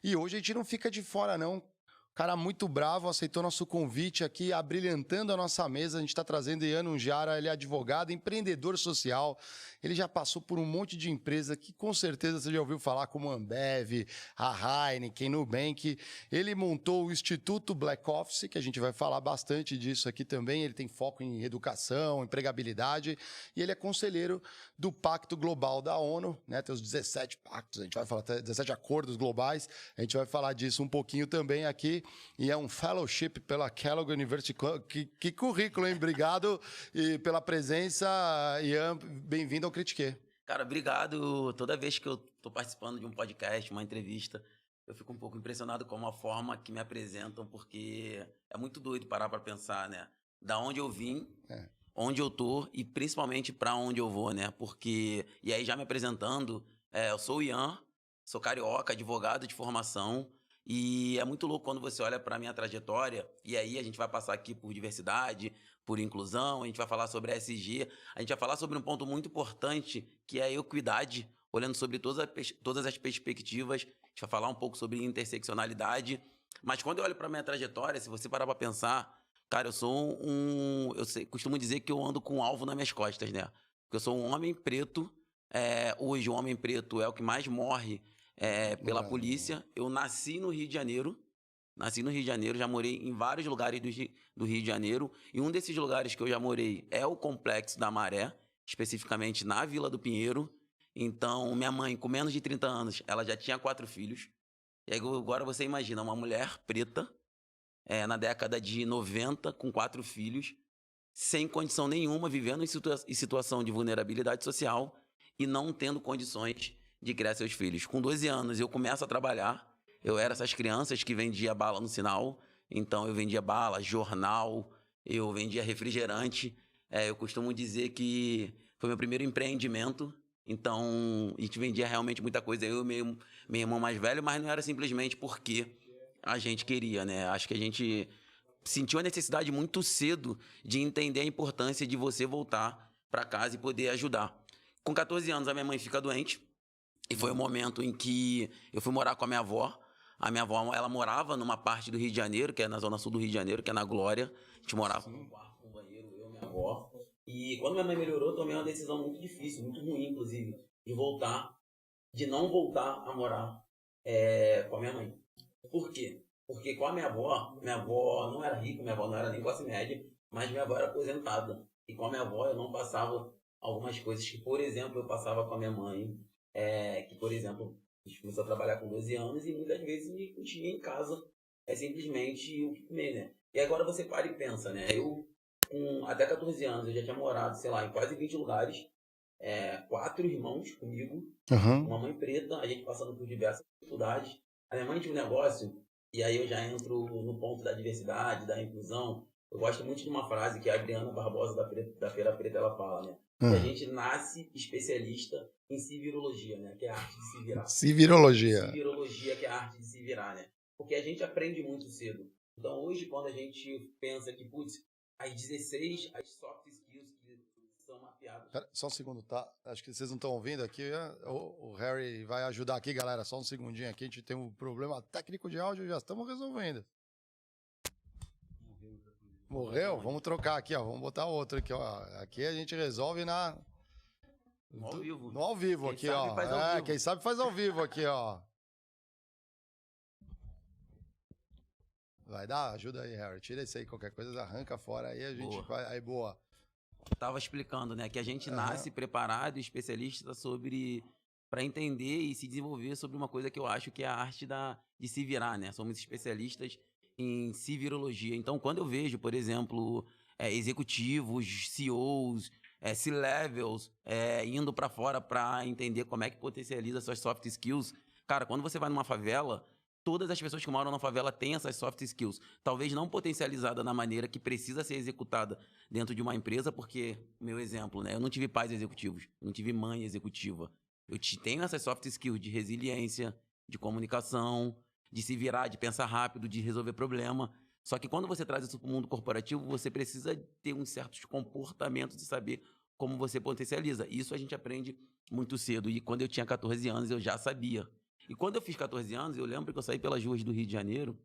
E hoje a gente não fica de fora, não. Cara muito bravo, aceitou nosso convite aqui, abrilhantando a nossa mesa. A gente está trazendo Ian Ungiara, ele é advogado, empreendedor social. Ele já passou por um monte de empresa que com certeza você já ouviu falar, como Ambev, a Heineken, Nubank. Ele montou o Instituto Black Office, que a gente vai falar bastante disso aqui também. Ele tem foco em educação, empregabilidade. E ele é conselheiro do Pacto Global da ONU, né? Tem os 17 pactos, a gente vai falar até 17 acordos globais. A gente vai falar disso um pouquinho também aqui. E é um fellowship pela Kellogg University. Que currículo, hein? Obrigado e pela presença, Ian. Bem-vindo ao Critique. Cara, obrigado. Toda vez que eu tô participando de um podcast, uma entrevista, eu fico um pouco impressionado com a forma que me apresentam, porque é muito doido parar para pensar, né? Da onde eu vim, onde eu tô e principalmente para onde eu vou, né? Porque, e aí já me apresentando, eu sou o Ian, sou carioca, advogado de formação. E é muito louco quando você olha para minha trajetória, e aí a gente vai passar aqui por diversidade, por inclusão, a gente vai falar sobre ESG, a gente vai falar sobre um ponto muito importante, que é a equidade, olhando sobre todas as perspectivas, a gente vai falar um pouco sobre interseccionalidade, mas quando eu olho para minha trajetória, se você parar para pensar, cara, costumo dizer que eu ando com um alvo nas minhas costas, né? Porque eu sou um homem preto, hoje o homem preto é o que mais morre pela polícia. Eu nasci no Rio de Janeiro, já morei em vários lugares do Rio de Janeiro, e um desses lugares que eu já morei é o Complexo da Maré, especificamente na Vila do Pinheiro. Então, minha mãe, com menos de 30 anos, ela já tinha 4 filhos. E agora você imagina uma mulher preta, na década de 90, com 4 filhos, sem condição nenhuma, vivendo em situação de vulnerabilidade social e não tendo condições de criar seus filhos. Com 12 anos, eu começo a trabalhar. Eu era essas crianças que vendia bala no sinal. Então, eu vendia bala, jornal, eu vendia refrigerante. Eu costumo dizer que foi meu primeiro empreendimento. Então, a gente vendia realmente muita coisa. Eu e meu irmão mais velho, mas não era simplesmente porque a gente queria, né? Acho que a gente sentiu a necessidade muito cedo de entender a importância de você voltar para casa e poder ajudar. Com 14 anos, a minha mãe fica doente. E foi o momento em que eu fui morar com a minha avó. A minha avó, ela morava numa parte do Rio de Janeiro, que é na zona sul do Rio de Janeiro, que é na Glória. A gente morava num quarto com banheiro, eu e minha avó. E quando minha mãe melhorou, eu tomei uma decisão muito difícil, muito ruim, inclusive, de não voltar a morar com a minha mãe. Por quê? Porque com a minha avó não era rica, minha avó não era nem classe média, mas minha avó era aposentada. E com a minha avó eu não passava algumas coisas que, por exemplo, eu passava com a minha mãe, que, por exemplo, a gente começou a trabalhar com 12 anos e muitas vezes não tinha em casa simplesmente o que comer, né? E agora você para e pensa, né? Eu, com até 14 anos, eu já tinha morado, sei lá, em quase 20 lugares, 4 irmãos comigo, uma mãe preta, a gente passando por diversas dificuldades. A minha mãe tinha um negócio, e aí eu já entro no ponto da diversidade, da inclusão. Eu gosto muito de uma frase que a Adriana Barbosa da Feira Preta ela fala, né? Que a gente nasce especialista em civirologia, né? Que é a arte de se virar. Civirologia, que é a arte de se virar, né? Porque a gente aprende muito cedo. Então hoje, quando a gente pensa que, putz, às 16, as soft skills que são mapeadas... Pera, só um segundo, tá? Acho que vocês não estão ouvindo aqui. O Harry vai ajudar aqui, galera. Só um segundinho aqui. A gente tem um problema técnico de áudio, já estamos resolvendo. Morreu? Vamos trocar aqui, ó. Vamos botar outro aqui, ó. Aqui a gente resolve no ao vivo. No ao vivo aqui, ó. Quem sabe faz ao vivo aqui, ó. Vai dar? Ajuda aí, Harry. Tira isso aí, qualquer coisa, arranca fora aí, a gente vai. Aí, boa. Tava explicando, né? Que a gente nasce preparado e especialista para entender e se desenvolver sobre uma coisa que eu acho que é a arte de se virar, né? Somos especialistas em civirologia. Então, quando eu vejo, por exemplo, executivos, CEOs, C-levels, indo para fora para entender como é que potencializa suas soft skills, cara, quando você vai numa favela, todas as pessoas que moram na favela têm essas soft skills. Talvez não potencializada na maneira que precisa ser executada dentro de uma empresa, porque, meu exemplo, né? Eu não tive pais executivos, eu não tive mãe executiva. Eu tenho essas soft skills de resiliência, de comunicação, de se virar, de pensar rápido, de resolver problema. Só que quando você traz isso para o mundo corporativo, você precisa ter uns certos comportamentos e saber como você potencializa. Isso a gente aprende muito cedo. E quando eu tinha 14 anos, eu já sabia. E quando eu fiz 14 anos, eu lembro que eu saí pelas ruas do Rio de Janeiro,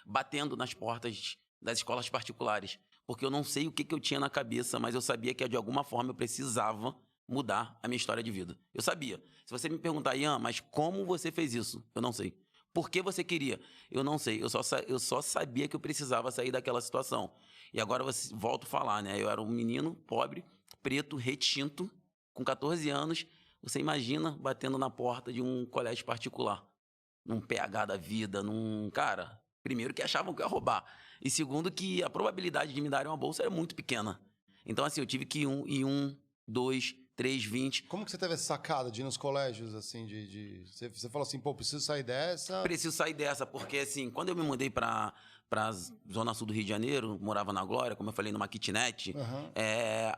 batendo nas portas das escolas particulares. Porque eu não sei o que eu tinha na cabeça, mas eu sabia que de alguma forma eu precisava mudar a minha história de vida. Eu sabia. Se você me perguntar, Ian, mas como você fez isso? Eu não sei. Por que você queria? Eu não sei. Eu só sabia que eu precisava sair daquela situação. E agora eu volto a falar, né? Eu era um menino pobre, preto, retinto, com 14 anos. Você imagina batendo na porta de um colégio particular, num PH da vida, Cara, primeiro que achavam que eu ia roubar. E segundo que a probabilidade de me darem uma bolsa era muito pequena. Então, assim, eu tive que ir um, dois, 3, 20. Como que você teve essa sacada de ir nos colégios, assim, Você falou assim, pô, preciso sair dessa... Preciso sair dessa, porque, assim, quando eu me mudei pra Zona Sul do Rio de Janeiro, morava na Glória, como eu falei, numa kitnet,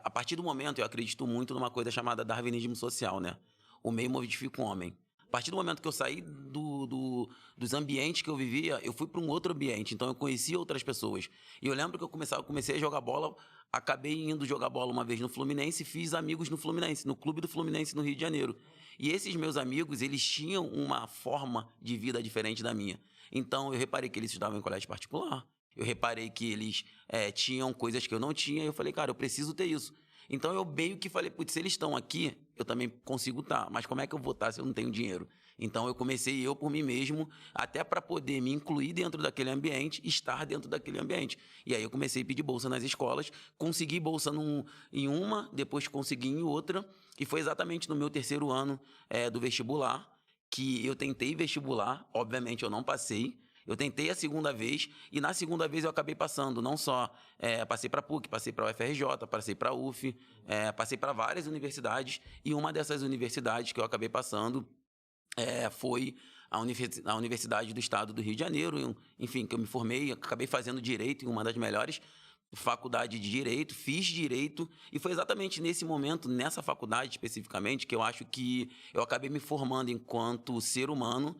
a partir do momento, eu acredito muito numa coisa chamada darwinismo social, né? O meio modifica o homem. A partir do momento que eu saí dos ambientes que eu vivia, eu fui para um outro ambiente. Então, eu conheci outras pessoas. E eu lembro que eu comecei a jogar bola, acabei indo jogar bola uma vez no Fluminense e fiz amigos no Fluminense, no clube do Fluminense no Rio de Janeiro. E esses meus amigos, eles tinham uma forma de vida diferente da minha. Então, eu reparei que eles estudavam em colégio particular. Eu reparei que eles tinham coisas que eu não tinha. E eu falei, cara, eu preciso ter isso. Então, eu meio que falei, putz, se eles estão aqui, eu também consigo estar. Mas como é que eu vou estar se eu não tenho dinheiro? Então, eu comecei eu por mim mesmo, até para poder me incluir dentro daquele ambiente, estar dentro daquele ambiente. E aí, eu comecei a pedir bolsa nas escolas, consegui bolsa em uma, depois consegui em outra. E foi exatamente no meu 3º ano do vestibular que eu tentei vestibular. Obviamente, eu não passei. Eu tentei a segunda vez e na segunda vez eu acabei passando. Não só passei para a PUC, passei para a UFRJ, passei para a UF, passei para várias universidades. E uma dessas universidades que eu acabei passando foi a Universidade do Estado do Rio de Janeiro. Enfim, que eu me formei, acabei fazendo Direito em uma das melhores faculdades de Direito, fiz Direito. E foi exatamente nesse momento, nessa faculdade especificamente, que eu acho que eu acabei me formando enquanto ser humano,